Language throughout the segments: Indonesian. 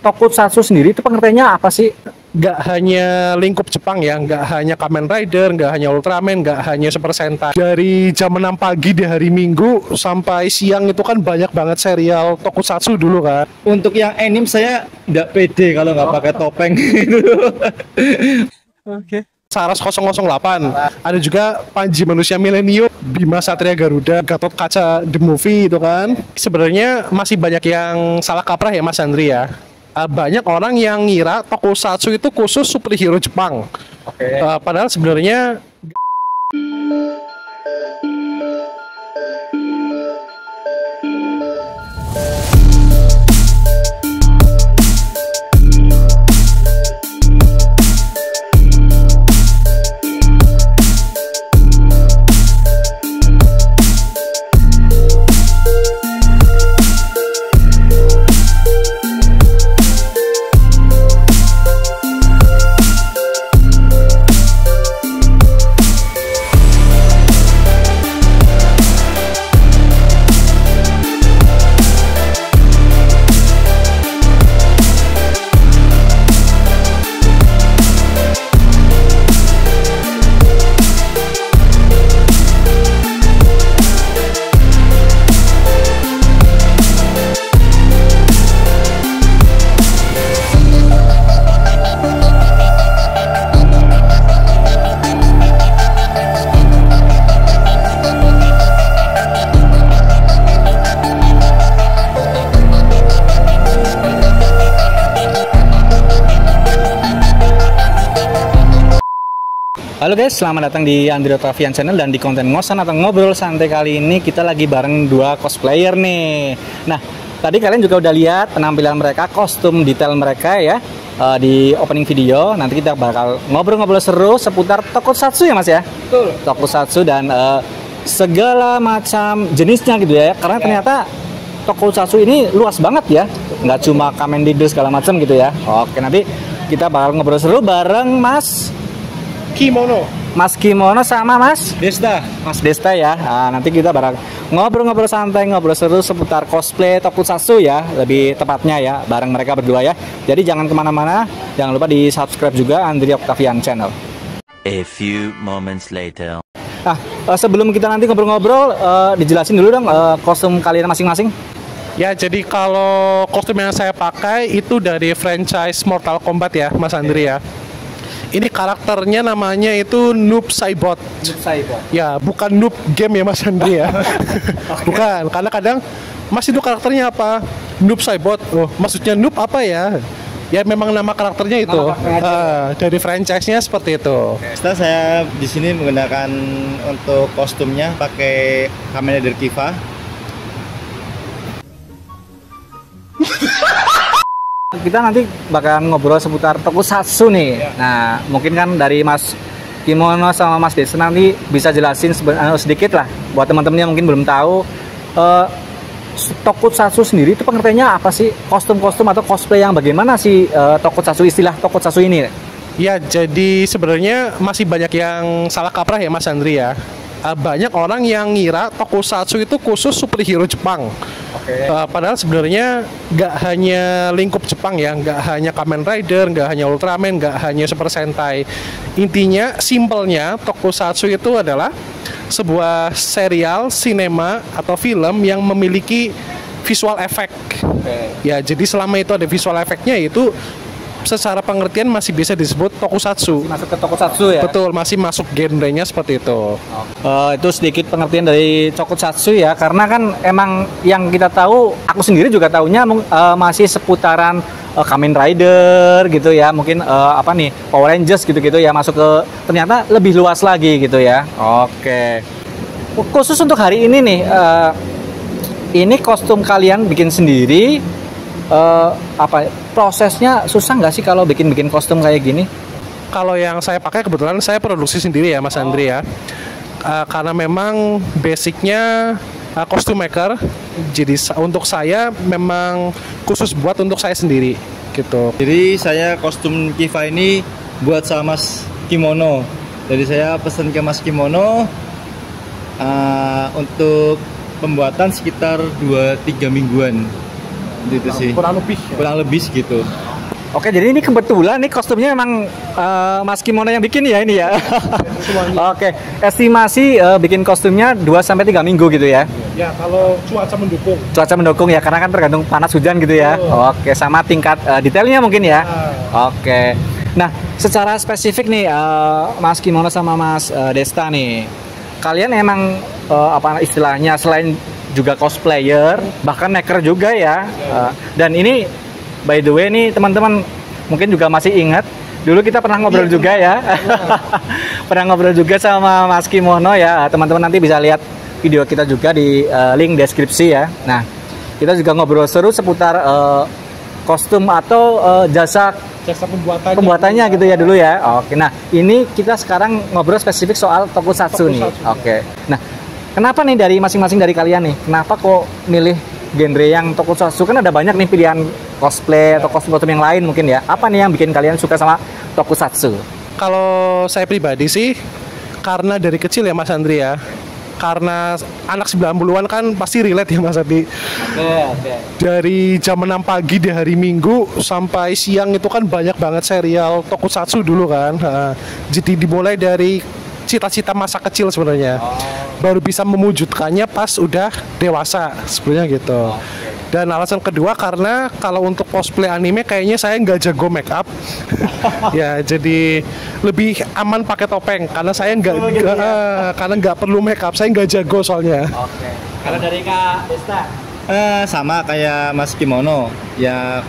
Tokusatsu sendiri itu pengertiannya apa sih? Nggak hanya lingkup Jepang ya, nggak hanya Kamen Rider, nggak hanya Ultraman, nggak hanya Super Sentai. Dari jam 6 pagi di hari Minggu sampai siang itu kan banyak banget serial Tokusatsu dulu kan. Untuk yang anime saya nggak pede kalau nggak pakai topeng gitu. Oke. Saras 008, ada juga Panji Manusia Milenium, Bima Satria Garuda, Gatot Kaca The Movie itu kan. Sebenarnya masih banyak yang salah kaprah ya Mas Andri ya. Banyak orang yang ngira Tokusatsu itu khusus superhero Jepang. Oke. Padahal sebenarnya Halo guys, selamat datang di Andri Octavian Channel dan di konten ngosan atau ngobrol santai kali ini kita lagi bareng dua cosplayer nih. Nah, tadi kalian juga udah lihat penampilan mereka, kostum detail mereka ya di opening video. Nanti kita bakal ngobrol-ngobrol seru seputar Tokusatsu ya Mas ya? Betul. Tokusatsu dan segala macam jenisnya gitu ya. Karena ternyata Tokusatsu ini luas banget ya. Nggak cuma Kamen Rider segala macam gitu ya. Oke, nanti kita bakal ngobrol seru bareng Mas Kimono sama Mas Desta ya. Nah, nanti kita bareng ngobrol-ngobrol santai, ngobrol seru seputar cosplay Tokusatsu ya, lebih tepatnya ya, bareng mereka berdua ya. Jadi jangan kemana-mana, jangan lupa di subscribe juga Andri Octavian Channel. A few moments later. Nah, sebelum kita nanti ngobrol-ngobrol, dijelasin dulu dong kostum kalian masing-masing. ya, jadi kalau kostum yang saya pakai itu dari franchise Mortal Kombat ya Mas Andri ya. Ini karakternya namanya itu Noob Saibot. Ya, bukan noob game ya Mas Andri ya. Bukan, karena kadang Mas itu karakternya apa? Noob Saibot. Oh, maksudnya noob apa ya? Ya memang nama karakternya itu. Dari franchise-nya seperti itu. Setelah saya di sini menggunakan untuk kostumnya pakai Kamen Rider Kiva. Kita nanti bakalan ngobrol seputar Tokusatsu nih. Nah, mungkin kan dari Mas Kimono sama Mas Desa nanti bisa jelasin sedikit lah buat teman-teman yang mungkin belum tahu Tokusatsu sendiri itu pengertiannya apa sih? Kostum-kostum atau cosplay yang bagaimana sih Tokusatsu, istilah Tokusatsu ini? Ya, jadi sebenarnya masih banyak yang salah kaprah ya Mas Andri ya. Banyak orang yang ngira Tokusatsu itu khusus superhero Jepang. Oke. Padahal sebenarnya nggak hanya lingkup Jepang ya, nggak hanya Kamen Rider, nggak hanya Ultraman, nggak hanya Super Sentai. Intinya, simpelnya Tokusatsu itu adalah sebuah serial, sinema atau film yang memiliki visual effect. Ya, jadi selama itu ada visual effectnya itu secara pengertian masih bisa disebut Tokusatsu. Masuk ke Tokusatsu ya? Betul, masih masuk genrenya seperti itu. Itu sedikit pengertian dari Tokusatsu ya, karena kan emang yang kita tahu, aku sendiri juga tahunya masih seputaran Kamen Rider gitu ya, mungkin apa nih, Power Rangers gitu-gitu ya, masuk ke ternyata lebih luas lagi gitu ya. Oke. Khusus untuk hari ini nih, ini kostum kalian bikin sendiri, apa prosesnya susah nggak sih kalau bikin kostum kayak gini? Kalau yang saya pakai kebetulan saya produksi sendiri ya Mas Andri ya. Karena memang basicnya kostum maker, jadi untuk saya memang khusus buat untuk saya sendiri gitu. Jadi saya kostum Kiva ini buat sama Mas Kimono. Jadi saya pesan ke Mas Kimono untuk pembuatan sekitar 2-3 mingguan. Itu sih. Kurang lebih. Kurang lebih segitu. Oke, jadi ini kebetulan nih kostumnya memang Mas Kimono yang bikin ya ini ya. Oke, estimasi bikin kostumnya 2-3 minggu gitu ya. Ya, kalau cuaca mendukung. Cuaca mendukung ya, karena kan tergantung panas hujan gitu ya. Oke, sama tingkat detailnya mungkin ya. Oke. Nah, secara spesifik nih Mas Kimono sama Mas Desta nih. Kalian emang apa istilahnya selain juga cosplayer, bahkan maker juga ya. Dan ini by the way nih teman-teman mungkin juga masih ingat dulu kita pernah ngobrol juga ya. Pernah ngobrol juga sama Mas Kimono ya. Teman-teman nanti bisa lihat video kita juga di link deskripsi ya. Nah, kita juga ngobrol seru seputar kostum atau jasa pembuatannya gitu ya dulu ya. Oke. Nah, ini kita sekarang ngobrol spesifik soal tokusatsu nih. Oke. Nah, kenapa nih dari masing-masing dari kalian nih? Kenapa kok milih genre yang tokusatsu? Kan ada banyak nih pilihan cosplay atau kostum yang lain mungkin ya. Apa nih yang bikin kalian suka sama tokusatsu? Kalau saya pribadi sih karena dari kecil ya Mas Andri ya. Karena anak 90-an kan pasti relate ya Mas Adi. Dari jam 6 pagi di hari Minggu sampai siang itu kan banyak banget serial tokusatsu dulu kan. Jadi dimulai dari cita-cita masa kecil sebenarnya. Baru bisa mewujudkannya pas udah dewasa sebenarnya gitu. Dan alasan kedua karena kalau untuk cosplay anime kayaknya saya nggak jago make up. Ya jadi lebih aman pakai topeng karena saya karena nggak perlu make up, saya nggak jago soalnya. Oke. Kalau dari Kak Desta? Sama kayak Mas Kimono. Ya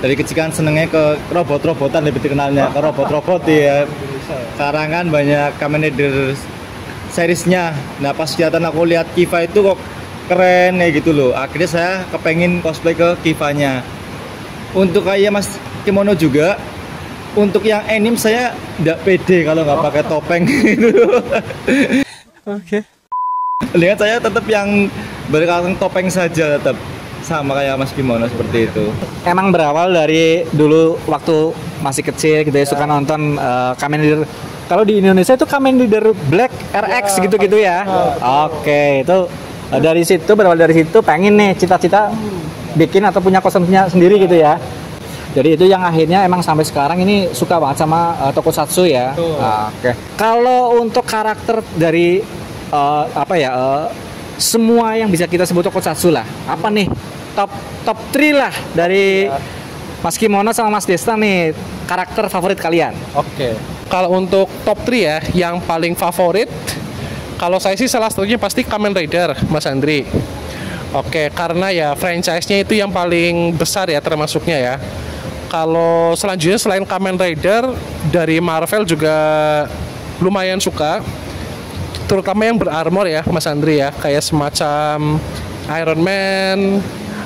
dari kecil kan senengnya ke robot-robotan lebih dikenalnya ke robot-robot ya. Sekarang kan banyak Kamen Rider seriesnya. Nah pas kelihatan aku lihat Kiva itu kok keren ya gitu loh. Akhirnya saya kepengen cosplay ke Kivanya. Untuk kayak Mas Kimono juga, untuk yang anime saya nggak pede kalau nggak pakai topeng gitu. Oke. Lihat saya tetap yang berkasang topeng saja, tetap sama kayak Mas Kimono seperti itu. Emang berawal dari dulu waktu masih kecil gitu ya, suka nonton Kamen Rider. Kalau di Indonesia itu Kamen Rider Black RX gitu-gitu ya. Oke, itu dari situ berawal dari situ pengen nih cita-cita bikin atau punya kostumnya sendiri gitu ya. Jadi itu yang akhirnya emang sampai sekarang ini suka banget sama tokusatsu ya. Oke. Kalau untuk karakter dari semua yang bisa kita sebut tokusatsu lah. Apa nih top 3 lah dari Mas Kimono sama Mas Desta nih, karakter favorit kalian? Oke. Kalau untuk top 3 ya, yang paling favorit kalau saya sih salah satunya pasti Kamen Rider, Mas Andri. Oke, karena ya franchise-nya itu yang paling besar ya termasuknya ya. Kalau selanjutnya selain Kamen Rider, dari Marvel juga lumayan suka. Terutama yang berarmor ya, Mas Andri ya. Kayak semacam Iron Man,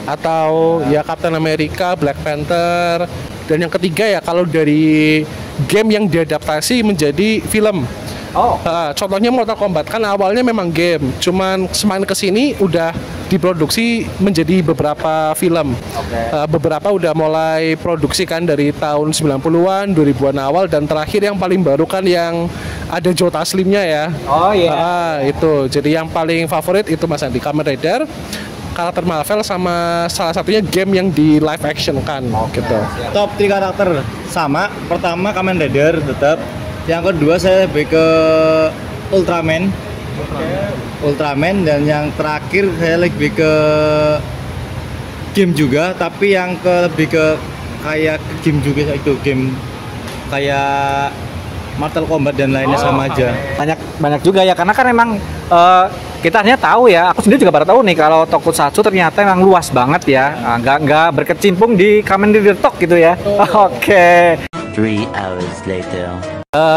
atau ya Captain America, Black Panther. Dan yang ketiga ya kalau dari game yang diadaptasi menjadi film. Contohnya Mortal Kombat kan awalnya memang game, cuman semakin kesini udah diproduksi menjadi beberapa film. Beberapa udah mulai produksi kan dari tahun 90-an, 2000-an awal, dan terakhir yang paling baru kan yang ada Joe Taslimnya ya. Itu. Jadi yang paling favorit itu Mas Andi, Kamen Rider, karakter Marvel, sama salah satunya game yang di live action kan. Gitu. Top 3 karakter sama. Pertama Kamen Rider tetap. Yang kedua saya lebih ke Ultraman. Ultraman, dan yang terakhir saya lebih ke game juga, tapi yang lebih ke kayak game juga, itu game kayak Mortal Kombat dan lainnya sama aja. Banyak juga ya, karena kan emang kita hanya tahu ya, aku sendiri juga baru tahu nih kalau tokusatsu ternyata emang luas banget ya, nggak berkecimpung di Kamen Rider Talk gitu ya. Oke. 3 hours later.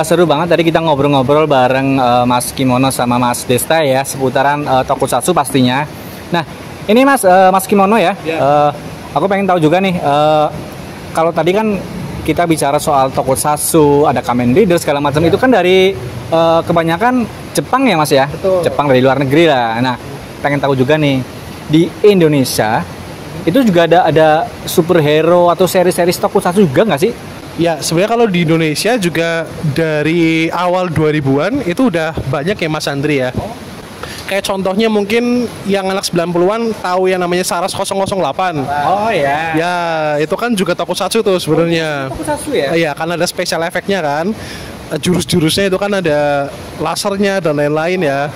Seru banget tadi kita ngobrol-ngobrol bareng Mas Kimono sama Mas Desta ya seputaran tokusatsu pastinya. Nah ini Mas Kimono ya, aku pengen tahu juga nih, kalau tadi kan kita bicara soal tokusatsu, ada Kamen Rider segala macam, itu kan dari kebanyakan Jepang ya Mas ya. Betul. Jepang, dari luar negeri lah. Nah pengen tahu juga nih di Indonesia itu juga ada superhero atau seri-seri tokusatsu juga nggak sih? Ya, sebenarnya kalau di Indonesia juga dari awal 2000-an itu udah banyak ya Mas Andri ya. Kayak contohnya mungkin yang anak 90-an tahu yang namanya Saras 008. Oh ya. Ya, itu kan juga tokusatsu tuh sebenarnya. Tokusatsu ya? Iya, kan ada special efeknya kan. Jurus-jurusnya itu kan ada lasernya dan lain-lain ya.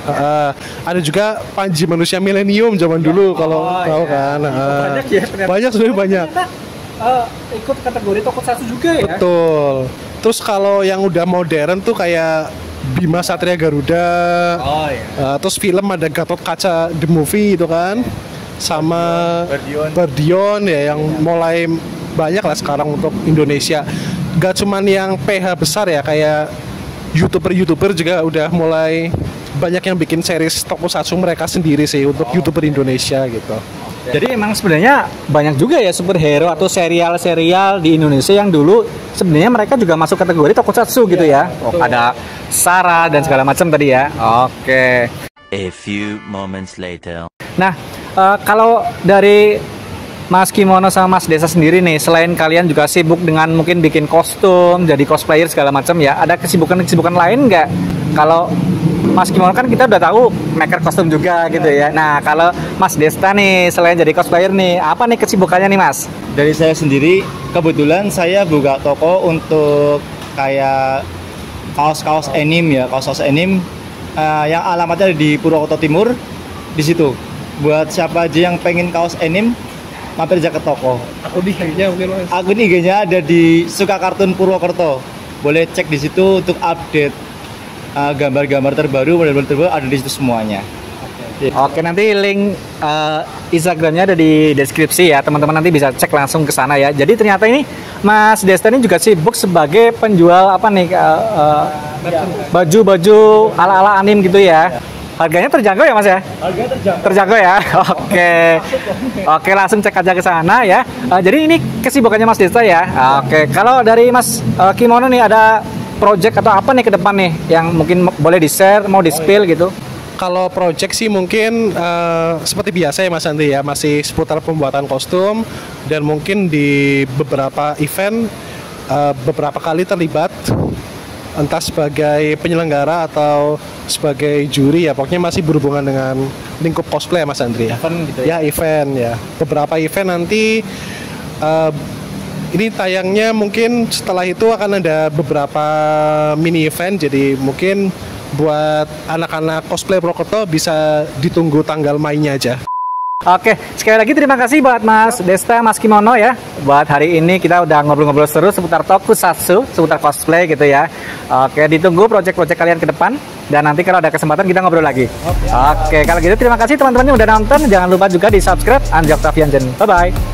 Ada juga Panji manusia milenium zaman dulu kalau tahu kan. Banyak ya ternyata. Banyak sebenarnya banyak. Ikut kategori tokusatsu juga ya? Betul. Terus kalau yang udah modern tuh kayak Bima Satria Garuda. Oh iya. Terus film ada Gatot Kaca The Movie itu kan. Sama Bardion ya yang mulai banyak lah sekarang untuk Indonesia. Gak cuman yang PH besar ya, kayak YouTuber juga udah mulai banyak yang bikin series tokusatsu mereka sendiri sih untuk YouTuber Indonesia gitu. Jadi emang sebenarnya banyak juga ya superhero atau serial-serial di Indonesia yang dulu sebenarnya mereka juga masuk kategori tokusatsu gitu ya. Ada Sarah dan segala macam tadi ya. Oke. A few moments later. Nah, kalau dari Mas Kimono sama Mas Desa sendiri nih, selain kalian juga sibuk dengan mungkin bikin kostum, jadi cosplayer segala macam ya, ada kesibukan-kesibukan lain nggak? Kalau Mas Kimono kan kita udah tahu maker kostum juga gitu ya. Nah, kalau Mas Desta nih, selain jadi cosplayer nih, apa nih kesibukannya nih Mas? Dari saya sendiri, kebetulan saya buka toko untuk kayak kaos-kaos anime ya, kaos-kaos anime yang alamatnya di Purwokerto Timur, di situ. Buat siapa aja yang pengen kaos anime, mampir aja ke toko. Aku di IG-nya mungkin Mas. Akun IG-nya ada di Suka Kartun Purwokerto. Boleh cek di situ untuk update gambar-gambar terbaru, model-model terbaru ada di situ semuanya. Oke, nanti link Instagramnya ada di deskripsi ya, teman-teman nanti bisa cek langsung ke sana ya. Jadi ternyata ini Mas Desta ini juga sibuk sebagai penjual apa nih baju-baju ala-ala anime gitu ya. Harganya terjangkau ya Mas ya? Harganya terjangkau. Terjangkau ya. Oke, langsung cek aja ke sana ya. Jadi ini kesibukannya Mas Desta ya. Oke, kalau dari Mas Kimono nih ada project atau apa nih ke depan nih yang mungkin boleh di-share, mau di-spill gitu? Kalau project sih mungkin seperti biasa ya Mas Andri ya, masih seputar pembuatan kostum dan mungkin di beberapa event beberapa kali terlibat entah sebagai penyelenggara atau sebagai juri ya, pokoknya masih berhubungan dengan lingkup cosplay ya Mas Andri. Event gitu ya? Ya event ya, beberapa event nanti ini tayangnya mungkin setelah itu akan ada beberapa mini event, jadi mungkin buat anak-anak cosplay Purwokerto bisa ditunggu tanggal mainnya aja. Oke, sekali lagi terima kasih buat Mas Desta, Mas Kimono ya. Buat hari ini kita udah ngobrol-ngobrol seru seputar tokusatsu, seputar cosplay gitu ya. Oke, ditunggu project-project kalian ke depan. Dan nanti kalau ada kesempatan kita ngobrol lagi. Oke, kalau gitu terima kasih teman-teman yang udah nonton. Jangan lupa juga di subscribe Anji Octavian Jen. Bye-bye.